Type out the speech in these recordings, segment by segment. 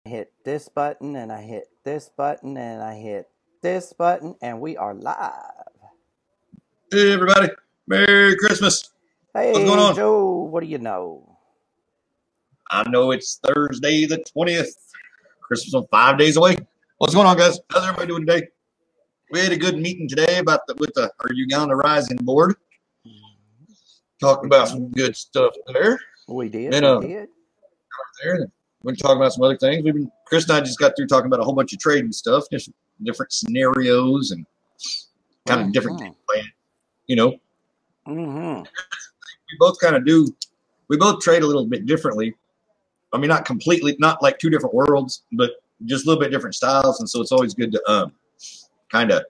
Hit this button and I hit this button and I hit this button and we are live. Hey everybody, Merry Christmas. What's going Hey on? Joe, what do you know? I know it's Thursday the 20th. Christmas on 5 days away. What's going on, guys? How's everybody doing today? We had a good meeting today about with the Are You Down the Rising board. Talking about some good stuff there. We did, Then we did. there. We're talking about some other things. Chris and I just got through talking about a whole bunch of trading stuff, just different scenarios and kind of different game plan. You know, Mm-hmm. we both kind of do. We both trade a little bit differently. I mean, not completely, not like two different worlds, but just a little bit different styles. And so it's always good to kind of,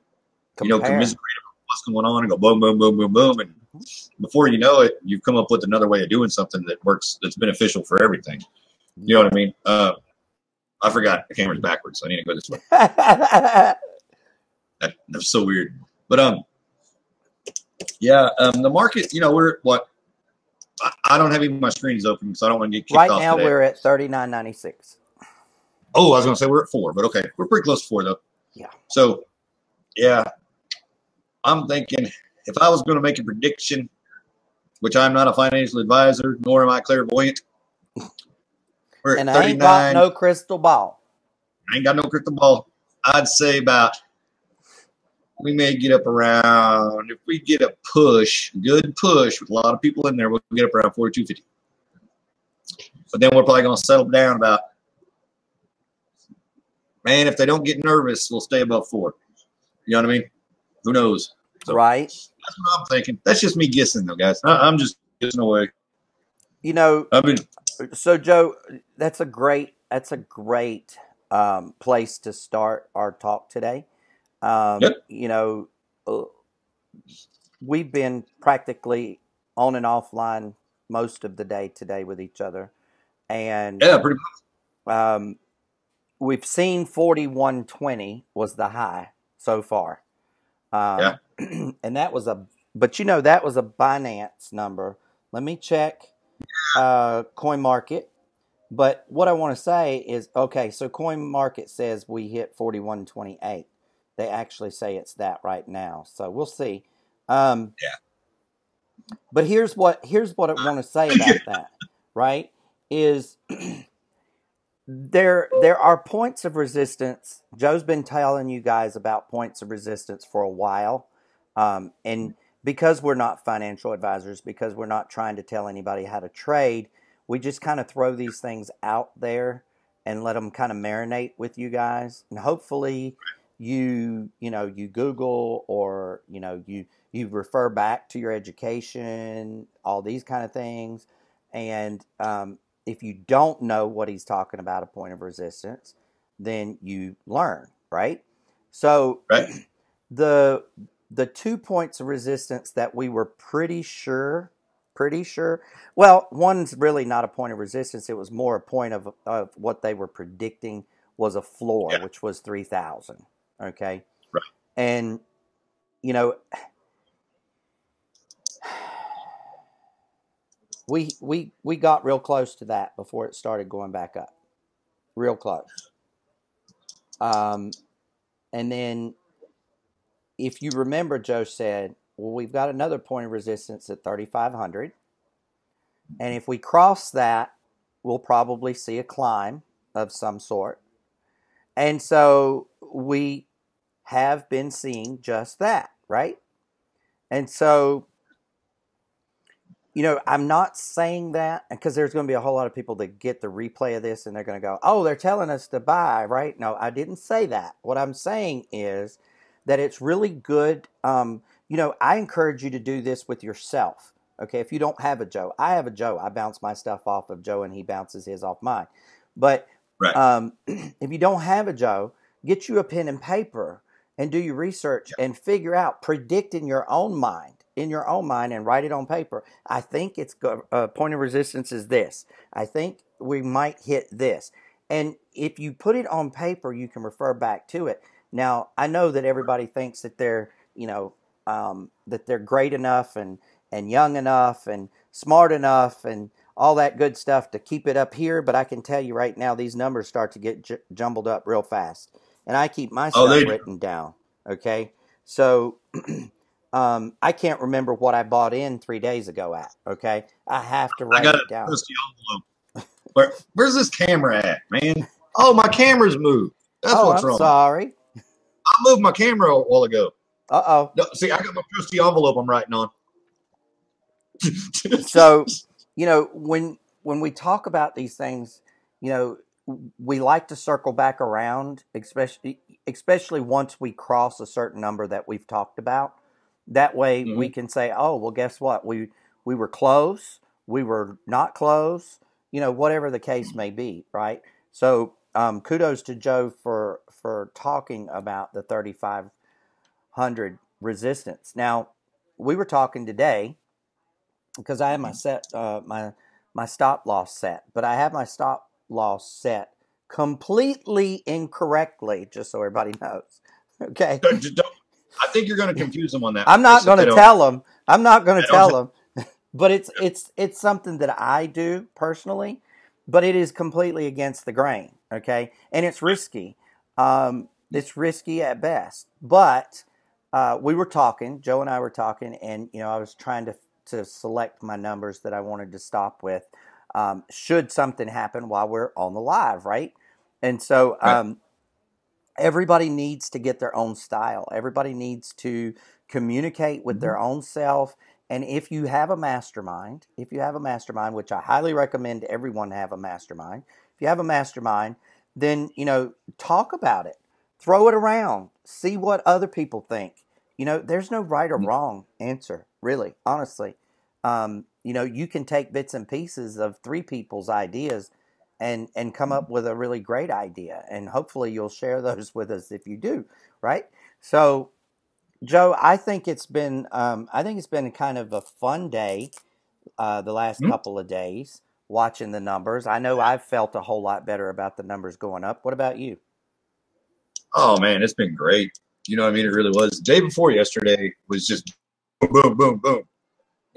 Compare. commiserate about what's going on and go boom, boom, boom, boom, boom. And before you know it, you've come up with another way of doing something that works, that's beneficial for everything. You know what I mean? I forgot the camera's backwards, so I need to go this way. That's so weird. But yeah, the market, we're what? I don't have even my screens open, so I don't want to get kicked Right off now today. we're at 39.96. Oh, I was going to say we're at 4, but okay. We're pretty close to 4, though. Yeah. So, yeah, I'm thinking if I was going to make a prediction, which I'm not a financial advisor, nor am I clairvoyant, we're And at I ain't got 39. no crystal ball. I ain't got no crystal ball. I'd say we may get up around, if we get a good push with a lot of people in there, we'll get up around 42.50. But then we're probably going to settle down about, man, if they don't get nervous, we'll stay above 4. You know what I mean? Who knows? So, right. that's what I'm thinking. That's just me guessing, though, guys. I'm just guessing away. So Joe, that's a great place to start our talk today. Yep. We've been practically on and offline most of the day today with each other, and Yeah, pretty much. We've seen 4120 was the high so far. Yeah. And that was that was a Binance number. Let me check Coin Market. But what I want to say is, okay, so Coin Market says we hit 4128. They actually say it's that right now. So we'll see. Yeah. But here's what I want to say about that, right? Is there are points of resistance. Joe's been telling you guys about points of resistance for a while. And because we're not financial advisors, because we're not trying to tell anybody how to trade, we just kind of throw these things out there and let them kind of marinate with you guys. And hopefully you Google, or you refer back to your education, all these kind of things. And if you don't know what he's talking about, a point of resistance, then you learn, right? So Right. the 2 points of resistance that we were pretty sure. Well, one's really not a point of resistance. It was more a point of what they were predicting was a floor, Yeah. which was 3,000. Okay. Right. And, you know, we got real close to that before it started going back up. Real close. And then, if you remember, Joe said, well, we've got another point of resistance at 3,500. And if we cross that, we'll probably see a climb of some sort. And so we have been seeing just that, right? And so, I'm not saying that because there's going to be a whole lot of people that get the replay of this and they're going to go, oh, they're telling us to buy, right? No, I didn't say that. What I'm saying is that it's really good. I encourage you to do this with yourself. Okay, if you don't have a Joe, I have a Joe. I bounce my stuff off of Joe and he bounces his off mine. But Right. if you don't have a Joe, get you a pen and paper and do your research and figure out, predict in your own mind, and write it on paper. I think it's point of resistance is this. I think we might hit this. And if you put it on paper, you can refer back to it. Now, I know that everybody thinks that they're, that they're great enough and young enough and smart enough and all that good stuff to keep it up here. But I can tell you right now, these numbers start to get jumbled up real fast, and I keep my Oh, stuff they do. written down. Okay, so I can't remember what I bought in 3 days ago at. Okay, I have to I write got a it down. trusty envelope. Where's this camera at, man? Oh, my camera's moved. That's Oh, what's I'm wrong. sorry. I moved my camera a while ago. Uh No, see, I got my trusty envelope I'm writing on. oh. So, when we talk about these things, you know, we like to circle back around, especially once we cross a certain number that we've talked about. That way, we Mhm. can say, "Oh, well, guess what? We were close. We were not close. Whatever the case may be, right?" So, kudos to Joe for talking about the 3,500 resistance. Now, we were talking today because I have my stop loss set, but I have my stop loss set completely incorrectly, just so everybody knows. Okay, I think you're going to confuse them on that I'm one, not just if going they to don't. tell them. I'm not going They to don't tell them, but it's something that I do personally, but it is completely against the grain. Okay, and it's risky. It's risky at best, but we were talking. Joe and I were talking, and I was trying to select my numbers that I wanted to stop with. Should something happen while we're on the live, right? And so right. everybody needs to get their own style. Everybody needs to communicate with their own self. And if you have a mastermind, which I highly recommend everyone have a mastermind, if you have a mastermind, then, talk about it, throw it around, see what other people think. There's no right or wrong answer, really, honestly. You can take bits and pieces of three people's ideas and come up with a really great idea, and hopefully you'll share those with us if you do, right? So, Joe, I think it's been kind of a fun day, the last Mhm. couple of days watching the numbers. I know I've felt a whole lot better about the numbers going up. What about you? Oh man, it's been great. You know what I mean? It really was. The day before yesterday was just boom, boom, boom, boom.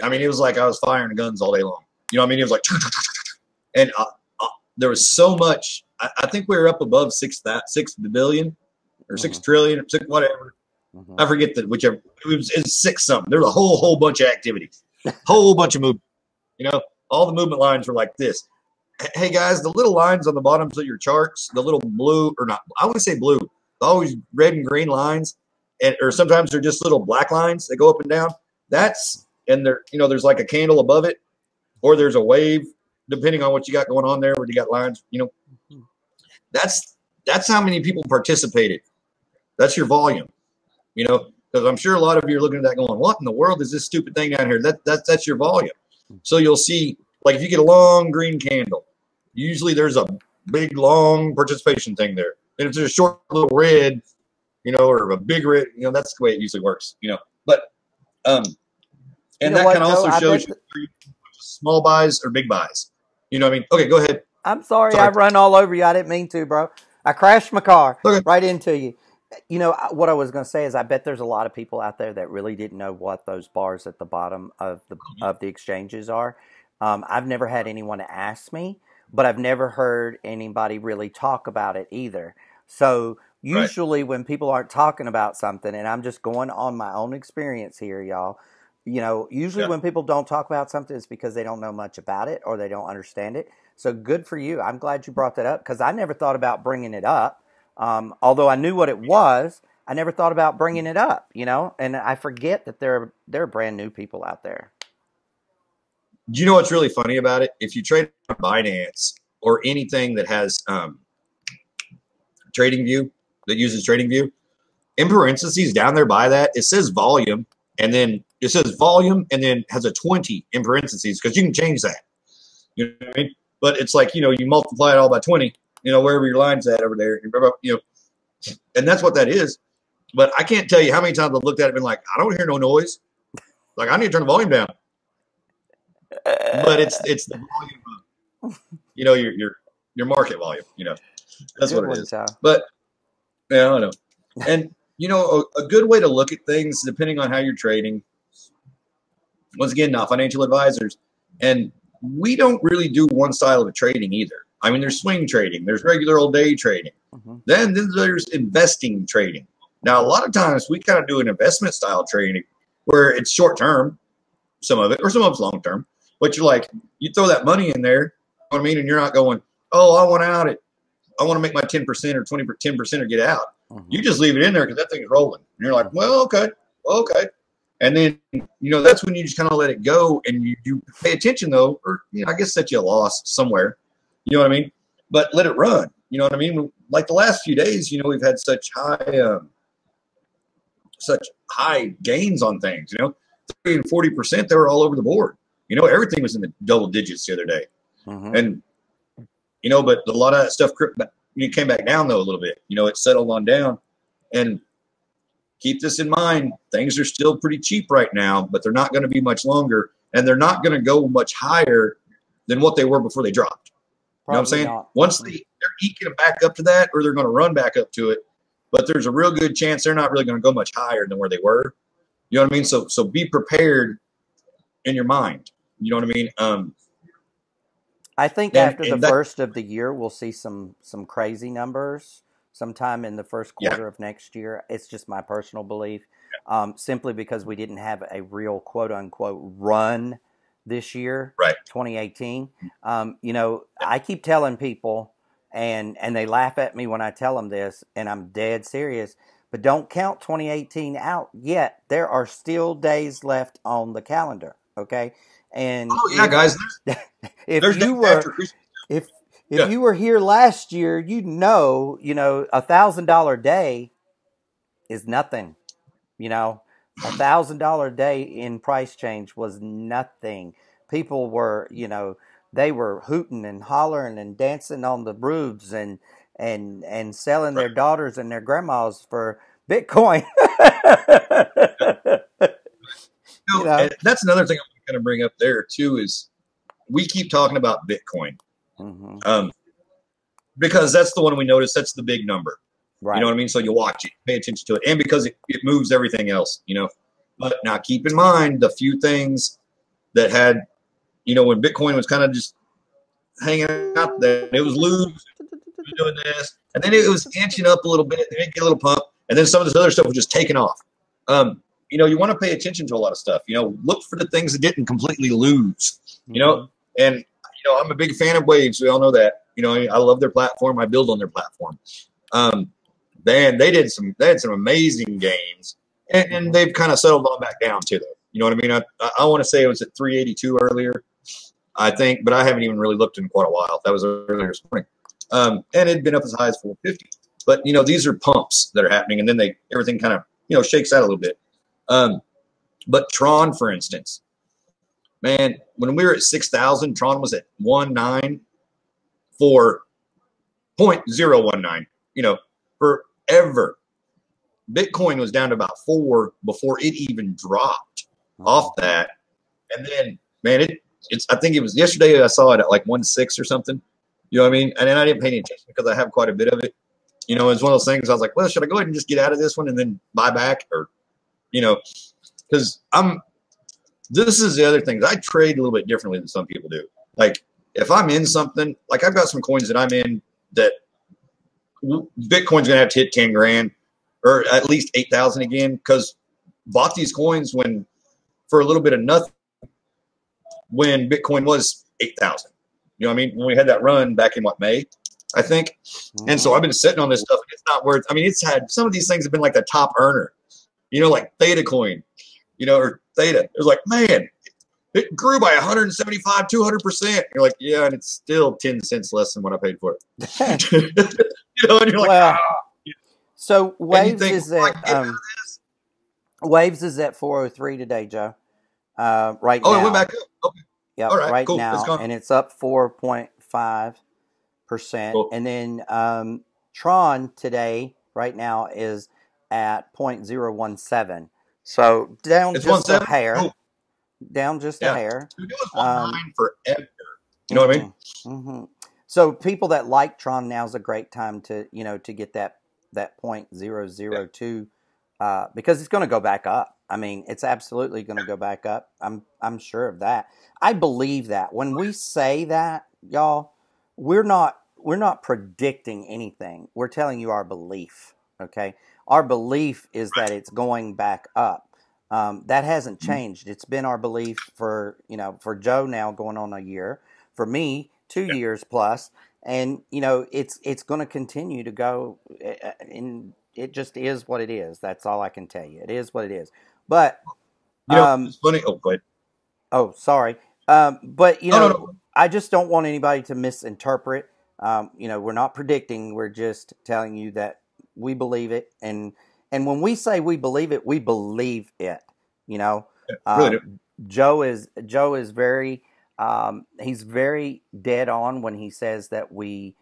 I mean, it was like I was firing guns all day long. You know what I mean? It was like, and there was so much. I think we were up above 6 billion or Mm-hmm. 6 trillion, six whatever. Mm-hmm. I forget that whichever. It's six something. There's a whole bunch of activity, whole bunch of movement. You know, all the movement lines were like this. Hey guys, the little lines on the bottoms of your charts, the little blue or not, I would say blue, always red and green lines, or sometimes they're just little black lines that go up and down. That's and there, there's like a candle above it, or there's a wave, depending on what you got going on there, where you got lines. That's that's how many people participated. That's your volume. Because I'm sure a lot of you are looking at that going, "What in the world is this stupid thing down here?" That's your volume. So you'll see, like if you get a long green candle, usually there's a big long participation thing there. And if there's a short little red, or a big red, that's the way it usually works. But You and know that what, kind of Joe? also I shows bet. you small buys or big buys. You know what I mean? Okay, go ahead. I'm sorry I Sorry. run all over you. I didn't mean to, bro. I crashed my car Okay. right into you. What I was going to say is I bet there's a lot of people out there that really didn't know what those bars at the bottom of the exchanges are. I've never had anyone ask me, but I've never heard anybody really talk about it either. So Right. usually when people aren't talking about something, and I'm just going on my own experience here, y'all. Usually Yeah. when people don't talk about something, it's because they don't know much about it or they don't understand it. So good for you. I'm glad you brought that up because I never thought about bringing it up. Although I knew what it was, I never thought about bringing it up. And I forget that there are brand new people out there. Do you know what's really funny about it? If you trade on Binance or anything that has TradingView, that uses TradingView, in parentheses down there by that, it says volume, and then it says volume, and then has a 20 in parentheses because you can change that. You know what I mean? But it's like, you multiply it all by 20, wherever your line's at over there, and that's what that is. But I can't tell you how many times I've looked at it and been like, I don't hear no noise. Like, I need to turn the volume down. But it's the volume of, your market volume, that's Good what it one, is. Joe. But yeah, I don't know. And a good way to look at things, depending on how you're trading. Once again, not financial advisors, and we don't really do one style of trading either. I mean, there's swing trading, there's regular old day trading, then there's investing trading. Now, a lot of times we kind of do an investment style trading where it's short term, some of it, or some of it's long term. But you're like, you throw that money in there, you know what I mean? And you're not going, oh, I want to make my 10% or 10% or get out. You just leave it in there because that thing's rolling. And you're like, well, okay. And then, that's when you just kind of let it go and you pay attention though, or, I guess that you lost somewhere, you know what I mean? But let it run, you know what I mean? Like the last few days, we've had such high gains on things, 30 and 40%, they were all over the board. Everything was in the double digits the other day. And, but a lot of that stuff came back down though a little bit, it settled on down. And keep this in mind, things are still pretty cheap right now, but they're not going to be much longer, and they're not going to go much higher than what they were before they dropped. You know what I'm saying? Not. Once they're eking back up to that, or they're going to run back up to it, but there's a real good chance they're not really going to go much higher than where they were. You know what I mean? So be prepared in your mind. You know what I mean? I think after the first of the year, we'll see some crazy numbers sometime in the first quarter of next year. It's just my personal belief, simply because we didn't have a real quote unquote run this year, right? 2018. I keep telling people, and they laugh at me when I tell them this, and I'm dead serious. But don't count 2018 out yet. There are still days left on the calendar. Okay, and guys. If you were here last year, $1,000 day is nothing. $1,000 day in price change was nothing. People were, they were hooting and hollering and dancing on the roofs and selling their daughters and their grandmas for Bitcoin. And that's another thing I'm going to bring up there too, is we keep talking about Bitcoin. Because that's the one we notice. That's the big number. Right. You know what I mean? So you watch it, pay attention to it. And because it moves everything else, But now keep in mind the few things that had, when Bitcoin was kind of just hanging out there, it was loose, doing this. And then it was inching up a little bit. Then it get a little pump. And then some of this other stuff was just taking off. You want to pay attention to a lot of stuff. Look for the things that didn't completely lose, And, I'm a big fan of Waves. We all know that. I love their platform. I build on their platform. They had some amazing gains, and they've kind of settled on back down too, though. You know what I mean? I want to say it was at 382 earlier, I think, but I haven't even really looked in quite a while. That was earlier this morning. And it'd been up as high as 450. But, these are pumps that are happening, and then everything kind of, shakes out a little bit. But Tron, for instance, man, when we were at 6,000, Tron was at 19 for 0.019, forever. Bitcoin was down to about 4 before it even dropped off that. And then, man, I think it was yesterday I saw it at like 1.6 or something. You know what I mean? And then I didn't pay any attention because I have quite a bit of it. It's one of those things I was like, well, should I go ahead and just get out of this one and then buy back? Or, because this is the other thing. I trade a little bit differently than some people do. Like, if I'm in something, like I've got some coins that I'm in that Bitcoin's going to have to hit 10 grand or at least 8,000 again, because bought these coins for a little bit of nothing when Bitcoin was 8,000. You know what I mean? When we had that run back in May, I think. And so I've been sitting on this stuff. And it's not worth, it's had, some of these things have been like the top earner, like Theta coin, or Theta. It was like, man, it grew by 175, 200%. You're like, yeah, and it's still 10 cents less than what I paid for it. And you're like, well, so Waves is at Waves is at 403 today, Joe. Right now. Oh, it went back up. Okay. Yep, all right, right cool. now, and it's up 4.5%. Cool. And then Tron today, right now, is at 0.017. So down just a hair. Cool. Down just a hair. It was 19 forever. You know what I mean? Mm-hmm. So people that like Tron, now is a great time to to get that 0.002 because it's going to go back up. I mean, it's absolutely going to go back up. I'm sure of that. I believe that. When we say that, y'all, we're not predicting anything. We're telling you our belief. Okay, our belief is that it's going back up. That hasn't changed. It's been our belief for for Joe now going on a year. For me, 2 years plus, and it's going to continue to go. And it just is what it is. That's all I can tell you. It is what it is. But It's funny. Oh, go ahead. oh, sorry. But No, no, no. I just don't want anybody to misinterpret. We're not predicting. We're just telling you that we believe it, and when we say we believe it, we believe it. You know, Really do. Joe is very he's very dead on when he says that we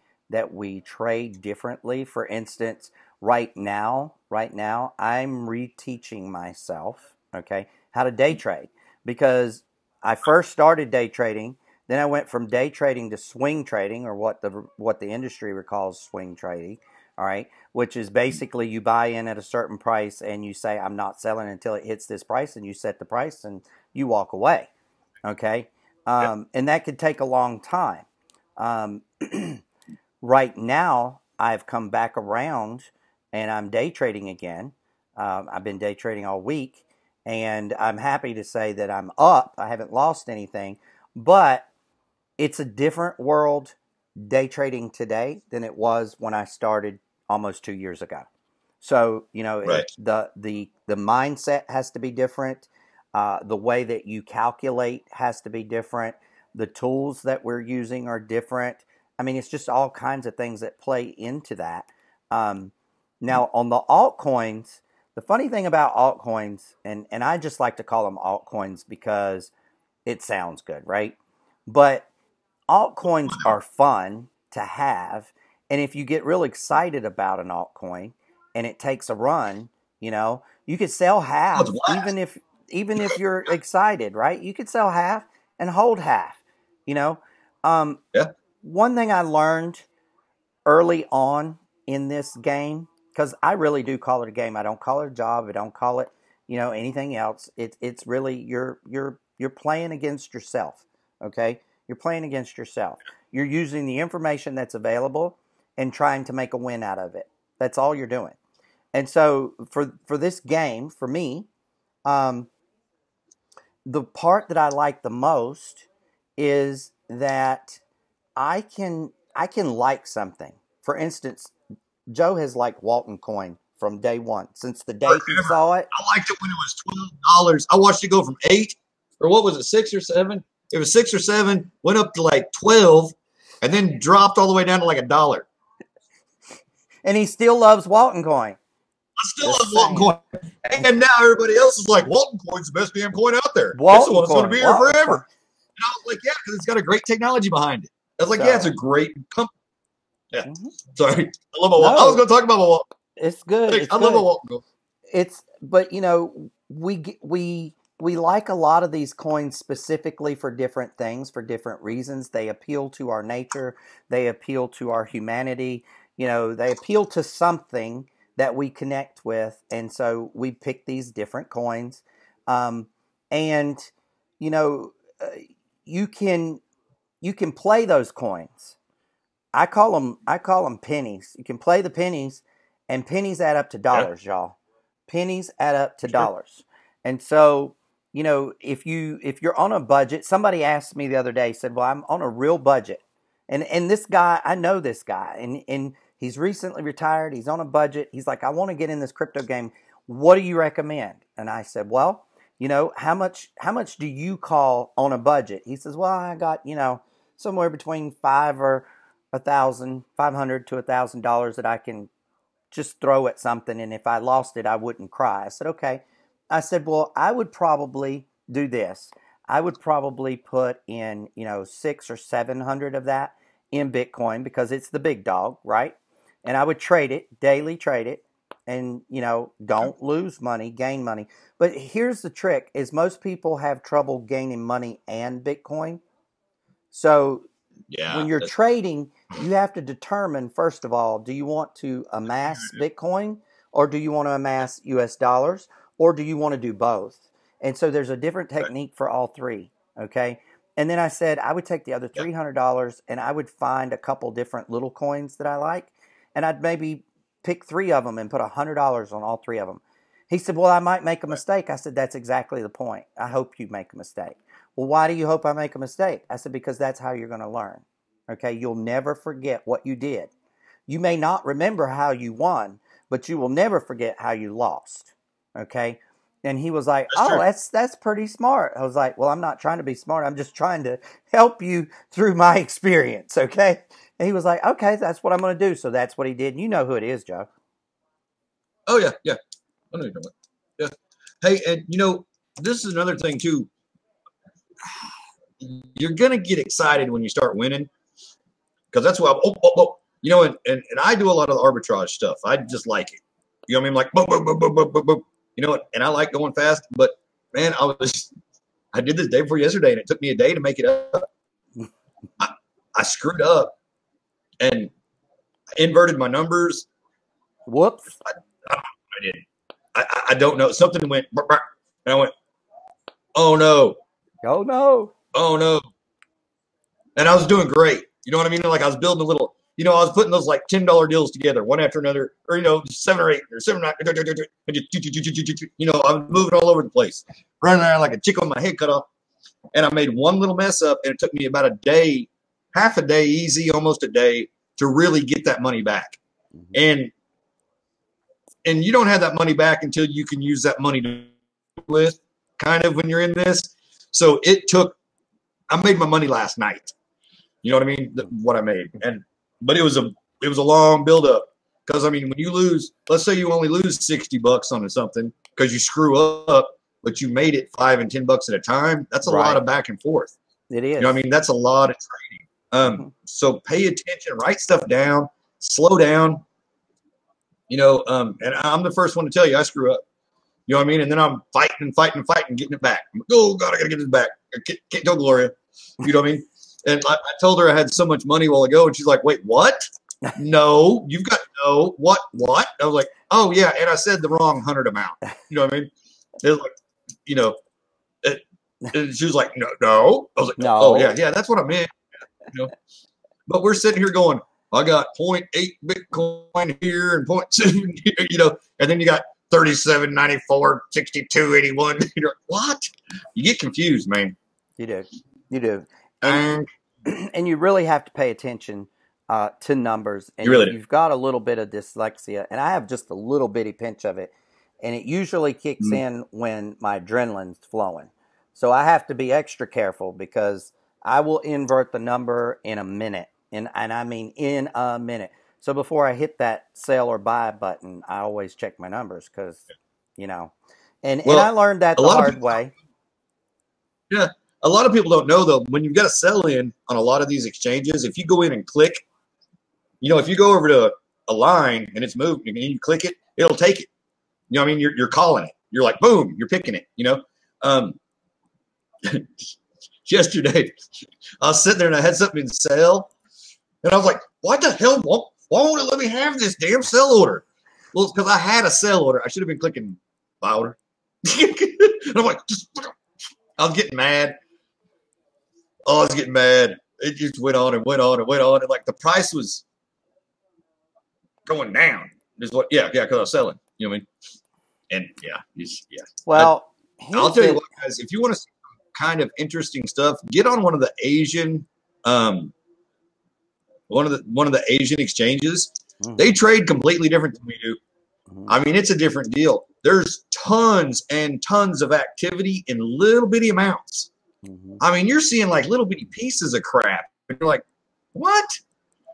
trade differently. For instance, right now, I'm reteaching myself, okay, how to day trade because I first started day trading. Then I went from day trading to swing trading, or what the industry recalls swing trading. All right, which is basically you buy in at a certain price and you say I'm not selling until it hits this price, and you set the price and you walk away. Okay, Yeah. and that could take a long time. Um, right now, I've come back around and I'm day trading again. I've been day trading all week, and I'm happy to say that I'm up. I haven't lost anything, but it's a different world day trading today than it was when I started almost 2 years ago. So Right. the mindset has to be different. The way that you calculate has to be different. The tools that we're using are different. I mean, it's just all kinds of things that play into that. Um, Now, on the altcoins, the funny thing about altcoins, and I just like to call them altcoins because it sounds good, right? But altcoins are fun to have, and if you get real excited about an altcoin and it takes a run, you could sell Oh, it's a half, blast. even if you're excited, right? You could sell half and hold half. You know, um, Yeah. One thing I learned early on in this game, because I really do call it a game. I don't call it a job. I don't call it anything else. It's really you're playing against yourself. Okay, you're playing against yourself. You're using the information that's available and trying to make a win out of it. That's all you're doing. And so for this game, for me, um, the part that I like the most is that I can like something. For instance, Joe has liked Walton Coin from day one, since the day he Forever. saw it. I liked it when it was $12. I watched it go from 8, or what was it, 6 or 7? It was 6 or 7, went up to like 12, and then dropped all the way down to like $1. And he still loves Walton Coin. I still Just love Walton saying. Coin. And now everybody else is like, Walton Coin's the best damn coin out there. It's the Walton one that's going to Coin, be here Walton forever. Coin. And I was like, yeah, because it's got a great technology behind it. I was like, yeah, it's a So, great company. Yeah. mhm. Sorry. I love my Walton. I was No, going to talk about my Walton. it's good. Hey, It's I love my good. Walton Coin. But we like a lot of these coins specifically for different things, for different reasons. They appeal to our nature, they appeal to our humanity. They appeal to something that we connect with, and so we pick these different coins. Um, and you know, uh, you can play those coins. I call them pennies. You can play the pennies, and pennies add up to Yeah, dollars, y'all. Pennies add up to sure. dollars. And so, if you're on a budget, somebody asked me the other day, said, "Well, I'm on a real budget." And this guy, I know this guy, and he's recently retired. He's on a budget. He's like, "I want to get in this crypto game. What do you recommend?" And I said, "Well, how much do you call on a budget?" He says, "Well, I got, somewhere between 500 to $1,000 that I can just throw at something, and if I lost it, I wouldn't cry." I said, "Okay." I said, "Well, I would probably do this. I would probably put in, 6 or 700 of that in Bitcoin because it's the big dog, right? And I would trade it, daily trade it, and, don't lose money, gain money." But here's the trick is most people have trouble gaining money and Bitcoin. So when Yeah. you're trading, you have to determine, first of all, do you want to amass Bitcoin, or do you want to amass US dollars, or do you want to do both? And so there's a different technique for all three. Okay. And then I said I would take the other $300 and I would find a couple different little coins that I like, and I'd maybe pick three of them and put $100 on all three of them. He said, well, I might make a mistake. I said, that's exactly the point. I hope you make a mistake. Well, why do you hope I make a mistake? I said, because that's how you're going to learn. Okay. You'll never forget what you did. You may not remember how you won, but you will never forget how you lost. Okay. And he was like, That's oh, true. that's pretty smart. I was like, well, I'm not trying to be smart. I'm just trying to help you through my experience. Okay. And he was like, okay, that's what I'm going to do. So that's what he did. And you know who it is, Joe. Oh yeah, yeah. I know you're talking about. Yeah. Hey, and this is another thing too. You're gonna get excited when you start winning, because that's why. And I do a lot of the arbitrage stuff. I just like it. You know what I mean? Like boom, boom, boom, boom, boom, boom, boom. And I like going fast. But man, I did this day before yesterday, and it took me a day to make it up. I screwed up and inverted my numbers. Whoops. I did. I don't know. Something went, and I went, oh no, Oh, no. oh no. And I was doing great. You know what I mean? Like I was building a little, I was putting those like $10 deals together, one after another, or, 7 or 8 or 7 or 9, and just, I was moving all over the place, running around like a chicken with my head cut off. And I made one little mess up, and it took me about a day, half a day, easy, almost a day, to really get that money back. And you don't have that money back until you can use that money to with, kind of, when you're in this. So I made my money last night. You know what I mean? What I made. But it was a long build up, because I mean, when you lose, let's say you only lose $60 on something because you screw up, but you made it $5 and $10 at a time. That's a lot of back and forth. It is. You know what I mean? That's a lot of trading. So pay attention, write stuff down, slow down. And I'm the first one to tell you I screw up. You know what I mean? And then I'm fighting, getting it back. I'm like, oh God, I gotta get this back. I can't tell Gloria. You know what I mean? And I told her I had so much money a while ago, and she's like, wait, what? No, you've got no, what? I was like, oh yeah, and I said the wrong 100 amount. You know what I mean? It was like, and she was like, no. I was like, No. oh yeah, that's what I meant. But we're sitting here going, I got 0.8 Bitcoin here and 0.7 here, and then you got 37, 94, 62, 81. What? You get confused, man. You do. And you really have to pay attention to numbers. And you've got a little bit of dyslexia, and I have just a little bitty pinch of it. And it usually kicks in when my adrenaline's flowing. So I have to be extra careful, because I will invert the number in a minute. And I mean in a minute. So before I hit that sell or buy button, I always check my numbers, because, and I learned that the hard way. Yeah. A lot of people don't know, though, when you've got a sell in on a lot of these exchanges, if you go in and click, if you go over to a line and it's moving and you click it, it'll take it. You know what I mean? You're calling it. You're like, boom, you're picking it, Yesterday, I was sitting there and I had something in sale, and I was like, what the hell? Why won't it let me have this damn sell order? Well, it's because I had a sell order. I should have been clicking buy order. And I'm like, I was getting mad. Oh, I was getting mad. It just went on and went on and went on. And like the price was going down. Because I was selling. You know what I mean? And yeah. Well, I'll tell you what, guys, if you want to see some kind of interesting stuff, get on one of the Asian one of the Asian exchanges. They trade completely different than we do. I mean, it's a different deal. There's tons and tons of activity in little bitty amounts. I mean, you're seeing like little bitty pieces of crap. And you're like, what?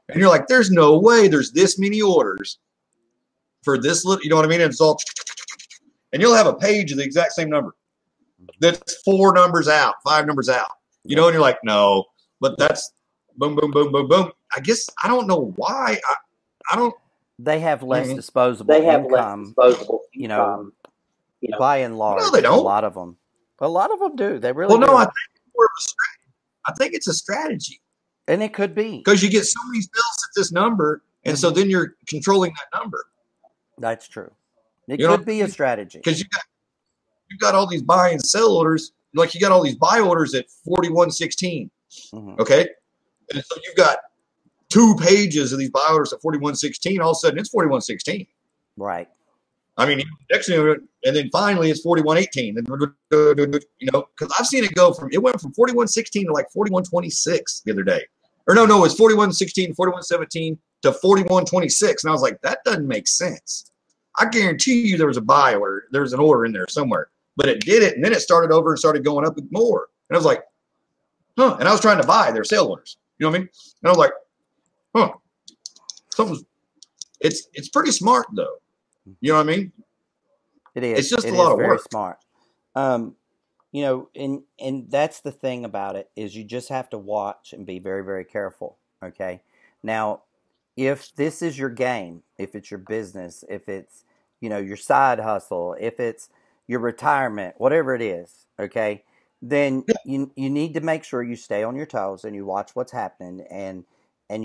And you're like, there's no way there's this many orders for this little, you know what I mean? And it's all, and you'll have a page of the exact same number. That's 4 numbers out, 5 numbers out. And you're like, no, but that's boom, boom, boom, boom, boom. I guess, I don't know why. I don't. They have less disposable income. By and large. No, they don't. A lot of them do. They really do. No, I think it's more of a strategy. I think it's a strategy. And it could be. Because you get so many sales at this number, and so then you're controlling that number. That's true. It could be a strategy. Because you got you've got all these buy and sell orders. Like you got all these buy orders at 41.16. Mm-hmm. Okay. And so you've got 2 pages of these buy orders at 41.16. All of a sudden it's 41.16. Right. I mean, next thing, and then finally it's 41.18. You know, because I've seen it went from 41.16 to like 41.26 the other day. Or no, it's 41.16, 41.17 to 41.26. And I was like, that doesn't make sense. I guarantee you there was a buy order. There's an order in there somewhere. But it did it, and then it started over and started going up more. And I was like, huh. And I was trying to buy their sale orders. You know what I mean? And I was like, huh. It's pretty smart though. You know what I mean? It is. It's just It a lot is of very work. smart. You know, and that's the thing about it is you just have to watch and be very, very careful. Okay. Now, if this is your game, if it's your business, if it's, you know, your side hustle, if it's your retirement, whatever it is, okay, then you need to make sure you stay on your toes and you watch what's happening and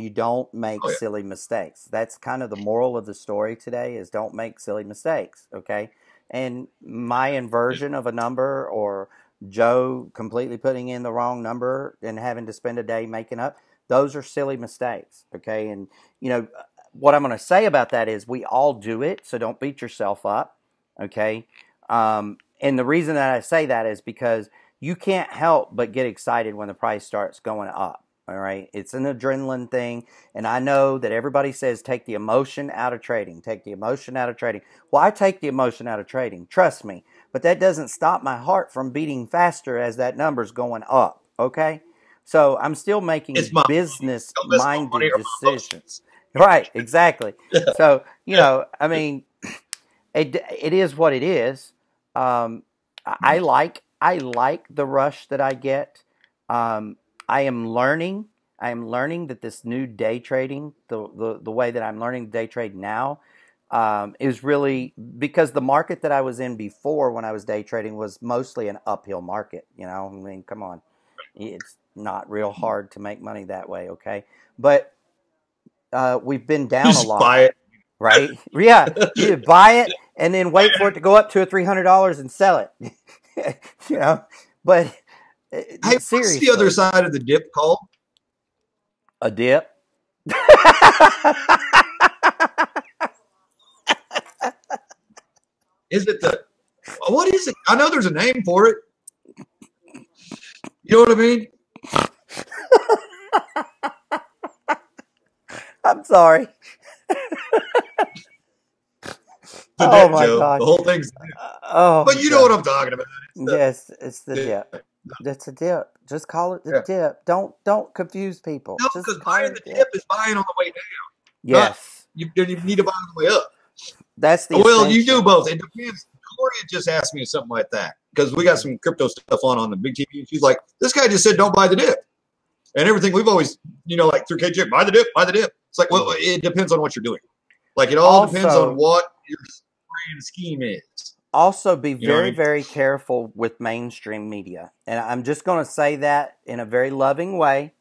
you don't make Oh yeah. silly mistakes. That's kind of the moral of the story today is don't make silly mistakes, okay? And my inversion of a number or Joe completely putting in the wrong number and having to spend a day making up, those are silly mistakes, okay? And you know what I'm going to say about that is we all do it, so don't beat yourself up, okay? And the reason that I say that is because you can't help but get excited when the price starts going up. All right. It's an adrenaline thing. And I know that everybody says take the emotion out of trading. Take the emotion out of trading. Well, I take the emotion out of trading. Trust me. But that doesn't stop my heart from beating faster as that number's going up. Okay. So I'm still It's making my money. business Don't miss my money minded or my decisions. emotions. Right. Exactly. Yeah. So, you Yeah. know, I mean, it is what it is. Um, I like the rush that I get. Um, I am learning. I am learning that this new day trading, the way that I'm learning to day trade now, is really because the market that I was in before when I was day trading was mostly an uphill market. You know, I mean, come on, it's not real hard to make money that way. Okay, but we've been You down a just lot, buy right? Yeah, you it. buy it and then wait for it to go up to $300 and sell it. You know, but Hey, what's the other seriously, side of the dip called? a dip. Is it what is it? I know there's a name for it. You know what I mean? I'm sorry. The Oh dip, my Joe. The God. whole thing's, Oh but you know what God. I'm talking about. It's Yes, it's the the, dip. That's a dip. Just call it the yeah. dip. Don't confuse people. No, Just because call buying it the a dip dip. is buying on the way down. Not Yes, you need to buy on the way up. that's the Well, you do ascension. both. It depends. Gloria just asked me something like that because we got some crypto stuff on the big TV. She's like, this guy just said don't buy the dip, and everything we've always, like through KJ, buy the dip, buy the dip. It's like, well, Mhm. it depends on what you're doing. Like it all depends on Also, what your grand scheme is. also be You know what I very, mean? very careful with mainstream media. And I'm just going to say that in a very loving way.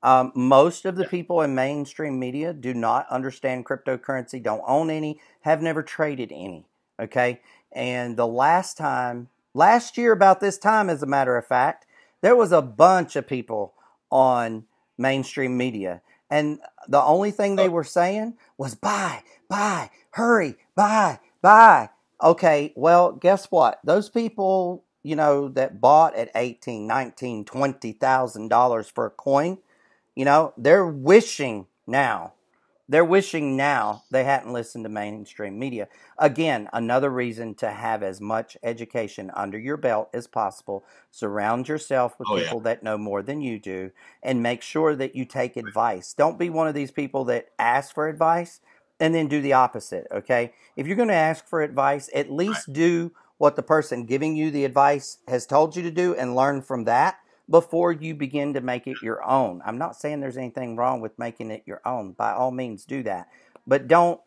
Most of the Yeah. people in mainstream media do not understand cryptocurrency, don't own any, have never traded any. Okay. And last year, about this time, as a matter of fact, there was a bunch of people on mainstream media. And the only thing they Oh, were saying was buy, hurry, buy. Okay, well, guess what? Those people, you know, that bought at 18, 19, $20,000 for a coin, you know, they're wishing now they hadn't listened to mainstream media. Again, another reason to have as much education under your belt as possible. Surround yourself with oh yeah. people that know more than you do and make sure that you take advice. Don't be one of these people that ask for advice and then do the opposite, okay? If you're going to ask for advice, at Right. least do what the person giving you the advice has told you to do and learn from that before you begin to make it your own. I'm not saying there's anything wrong with making it your own. By all means do that. But don't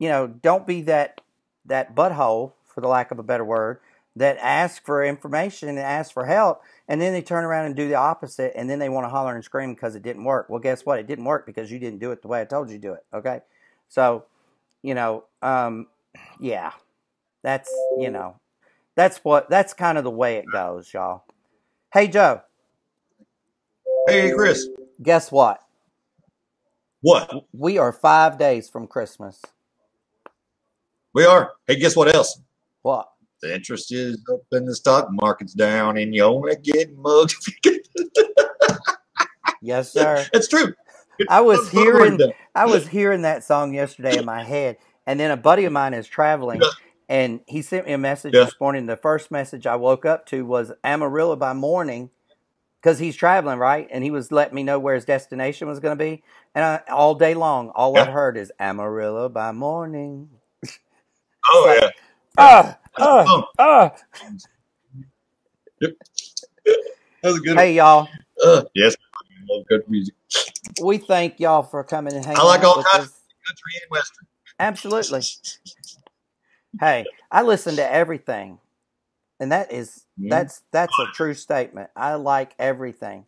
be that butthole, for the lack of a better word, that asks for information and asks for help and then they turn around and do the opposite and then they want to holler and scream because it didn't work. Well, guess what? It didn't work because you didn't do it the way I told you to do it. Okay? So, you know, yeah. That's, That's kind of the way it goes, y'all. Hey, Joe, Hey, Chris. guess what? What? We are 5 days from Christmas. We are. Hey, guess what else? What? The interest is up and the stock market's down, and you only get mugged. Yes, sir. It's true. I was Stock market's down. hearing that song yesterday in my head, and then a buddy of mine is traveling, and he sent me a message Yeah. this morning. The first message I woke up to was Amarillo by morning, because he's traveling, right? And he was letting me know where his destination was going to be, and all day long, all I'd Yeah. heard is Amarillo by morning. Oh, Like, yeah. ah, That's ah, fun. ah. Yep. That was a good Hey, y'all. one. Yes. I love good music. We thank y'all for coming and hanging I like out all with kinds of us. country and western. Absolutely. Hey, I listen to everything, and that's a true statement. I like everything,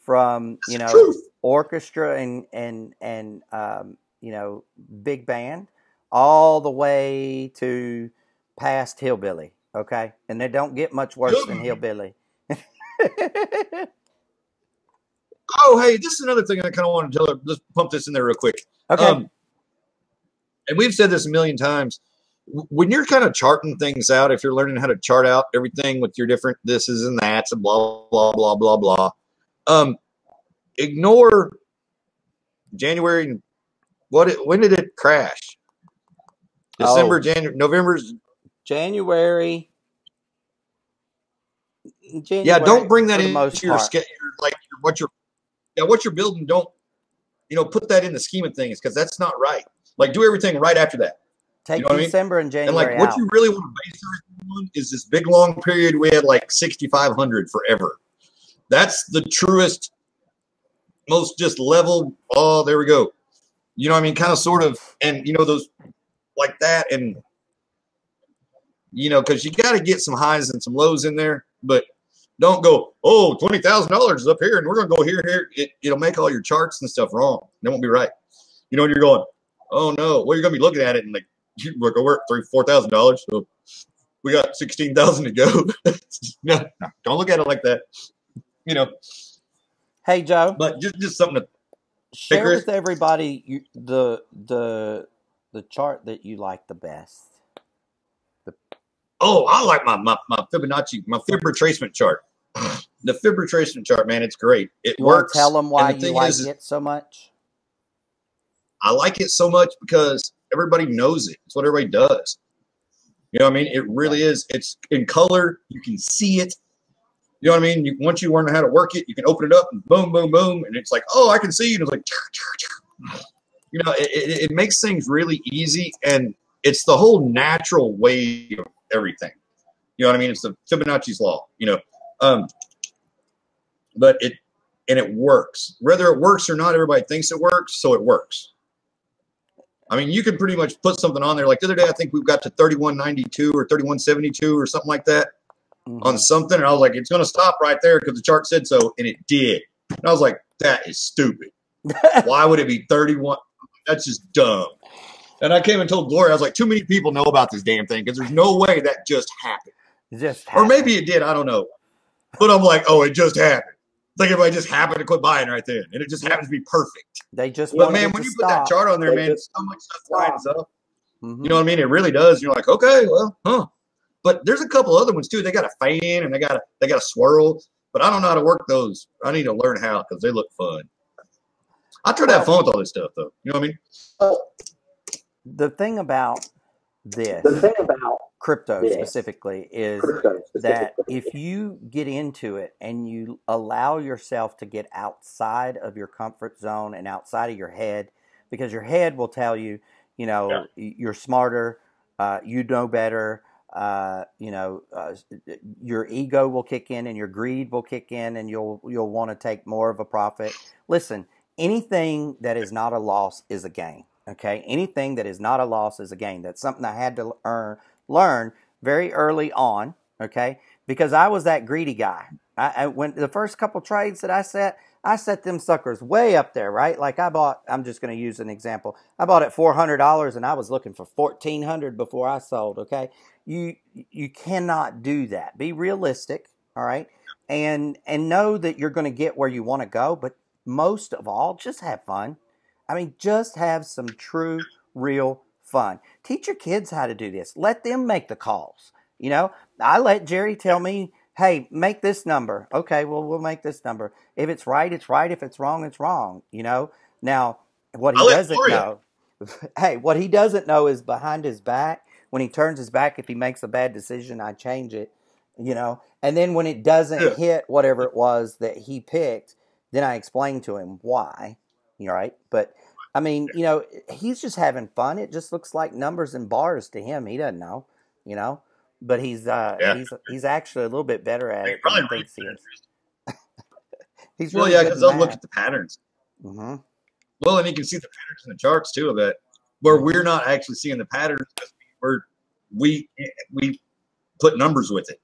from It's the truth. orchestra and big band, all the way to past hillbilly. Okay, and they don't get much worse than hillbilly. Oh, hey, this is another thing I kind of want to tell her. Let's pump this in there real quick. Okay. And we've said this a million times. When you're kind of charting things out, if you're learning how to chart out everything with your different thises and that's and blah, blah, blah, blah, blah, ignore January. When did it crash? December, January, November's. January. Yeah, don't bring that for the into most your part. schedule. Like what you're building. Don't put that in the scheme of things, because that's not right. Like, do everything right after that. Take You know what I mean? December and And January like, what out. you really want to base everything on is this big long period we had, like 6,500 forever. That's the truest, most just level. Oh, there we go. You know what I mean? Kind of, sort of, and those like that, and because you got to get some highs and some lows in there, but don't go, oh, $20,000 is up here, and we're gonna go here. It'll make all your charts and stuff wrong. That won't be right. And you're going, oh no, well, you're gonna be looking at it and like, we're $3,000-$4,000. So we got 16,000 to go. No, don't look at it like that. Hey, Joe. But just something to share Chris? with everybody the chart that you like the best. Oh, I like my Fibonacci, my Fib retracement chart. The Fib retracement chart, man, it's great. It You want works. to tell them why And the you thing like is, it so much? I like it so much because everybody knows it. It's what everybody does. You know what I mean? It really is. It's in color. You can see it. You know what I mean? Once you learn how to work it, you can open it up and boom, boom, boom. And it's like, oh, I can see. And it's like, it makes things really easy. And it's the whole natural way of everything. You know what I mean? It's the Fibonacci's law, but it works. Whether it works or not, everybody thinks it works, so it works. I mean, you can pretty much put something on there. Like the other day, I think we've got to 3192 or 3172 or something like that on something. And I was like, it's going to stop right there because the chart said so. And it did. And I was like, that is stupid. Why would it be 31? That's just dumb. And I came and told Gloria, I was like, too many people know about this damn thing because there's no way that just happened. Or maybe it did. I don't know. But I'm like, oh, it just happened. It's like everybody just happened to quit buying right then. And it just happens to be perfect. They just Well, man, when you put that chart on there, man, so much stuff lines up. Mm-hmm. You know what I mean? It really does. You're like, okay, well, huh. But there's a couple other ones too. They got a fan and they got a swirl. But I don't know how to work those. I need to learn how because they look fun. I try to have fun with all this stuff, though. You know what I mean? The thing about crypto specifically is that if you get into it and you allow yourself to get outside of your comfort zone and outside of your head, because your head will tell you, you're smarter, you know better, your ego will kick in and your greed will kick in and you'll want to take more of a profit. Listen, anything that is not a loss is a gain. Okay, anything that is not a loss is a gain. That's something I had to learn very early on. Okay, because I was that greedy guy. I went the first couple trades that I set them suckers way up there, right? Like I'm just going to use an example. I bought at $400 and I was looking for 1,400 before I sold. Okay. You cannot do that. Be realistic. All right. And know that you're going to get where you want to go. But most of all, just have fun. I mean, just have some true, real fun. Teach your kids how to do this. Let them make the calls. I let Jerry tell me, hey, make this number. Okay, well, we'll make this number. If it's right, it's right. If it's wrong, it's wrong. Now, what he I'll let doesn't know, hey, what he doesn't know is behind his back, when he turns his back, if he makes a bad decision, I change it, and then when it doesn't hit whatever it was that he picked, then I explain to him why, right? But I mean, he's just having fun. It just looks like numbers and bars to him. He doesn't know, you know but Yeah. he's actually a little bit better at it than he thinks he is. He's Well, really yeah, good because at they'll look math. at the patterns. Mm-hmm. Well, and you can see the patterns in the charts too of it, where we're not actually seeing the patterns. We put numbers with it.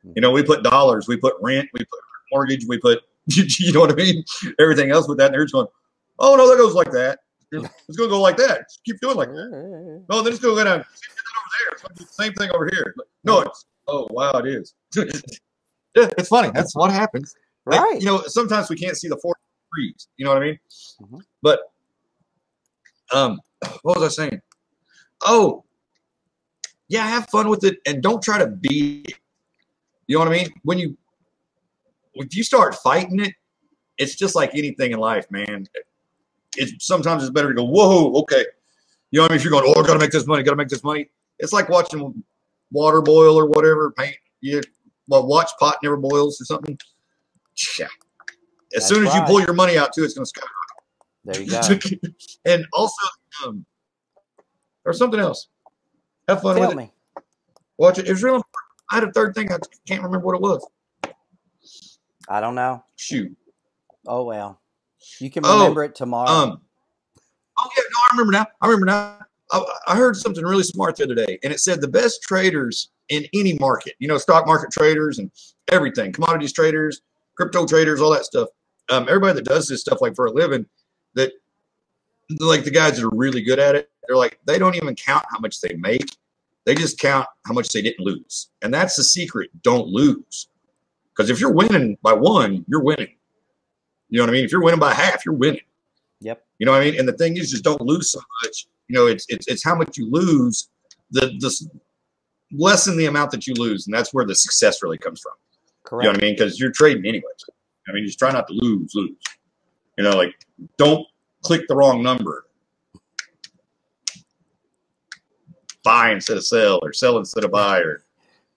We put dollars, we put rent, we put mortgage, we put you know what I mean? Everything else with that, and they're just going, oh no, that goes like that. It's going to go like that. Just keep doing like that. No, then it's going to go down. Over there. It's going to do the same thing over here. No, wow, it is. Yeah, it's funny. That's what happens. Right. Sometimes we can't see the 4 degrees. You know what I mean? Mm-hmm. But what was I saying? Oh, yeah, have fun with it and don't try to beat it. You know what I mean? If you start fighting it, it's just like anything in life, man. Sometimes it's better to go, whoa, okay. You know what I mean? If you're going, oh, I gotta make this money. It's like watching water boil or whatever. Watch pot never boils or something. Yeah. As soon as you pull your money out too, it's gonna skyrocket. There you go. And also, there's something else. Have fun with it. Watch it. It was real important. I had a third thing. I can't remember what it was. I don't know. Shoot. Oh well. You can remember it tomorrow. Oh yeah, no, I remember now. I heard something really smart the other day, and it said the best traders in any market, stock market traders and everything, commodities traders, crypto traders, all that stuff. Everybody that does this stuff like for a living, that like the guys that are really good at it, they're like, they don't even count how much they make. They just count how much they didn't lose. And that's the secret. Don't lose. Because if you're winning by 1, you're winning. You know what I mean? If you're winning by half, you're winning. Yep. You know what I mean? And the thing is, just don't lose so much. It's how much you lose, the lessen the amount that you lose, and that's where the success really comes from. Correct. You know what I mean? Because you're trading anyways. I mean, just try not to lose. Like don't click the wrong number. Buy instead of sell, or sell instead of buy. Or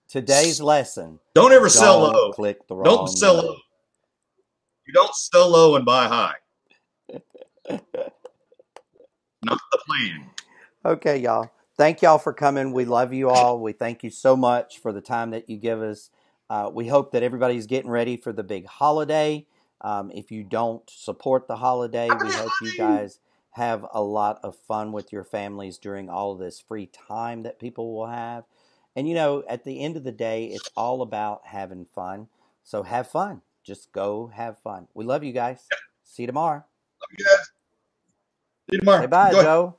today's lesson: don't ever sell low. Click the wrong. Don't sell low. You don't sell low and buy high. Not the plan. Okay, y'all. Thank y'all for coming. We love you all. We thank you so much for the time that you give us. We hope that everybody's getting ready for the big holiday. If you don't support the holiday, we hope you guys have a lot of fun with your families during all of this free time that people will have. And, at the end of the day, it's all about having fun. So have fun. Just go have fun. We love you guys. See you tomorrow. Love you guys. See you tomorrow. Say bye, Joe.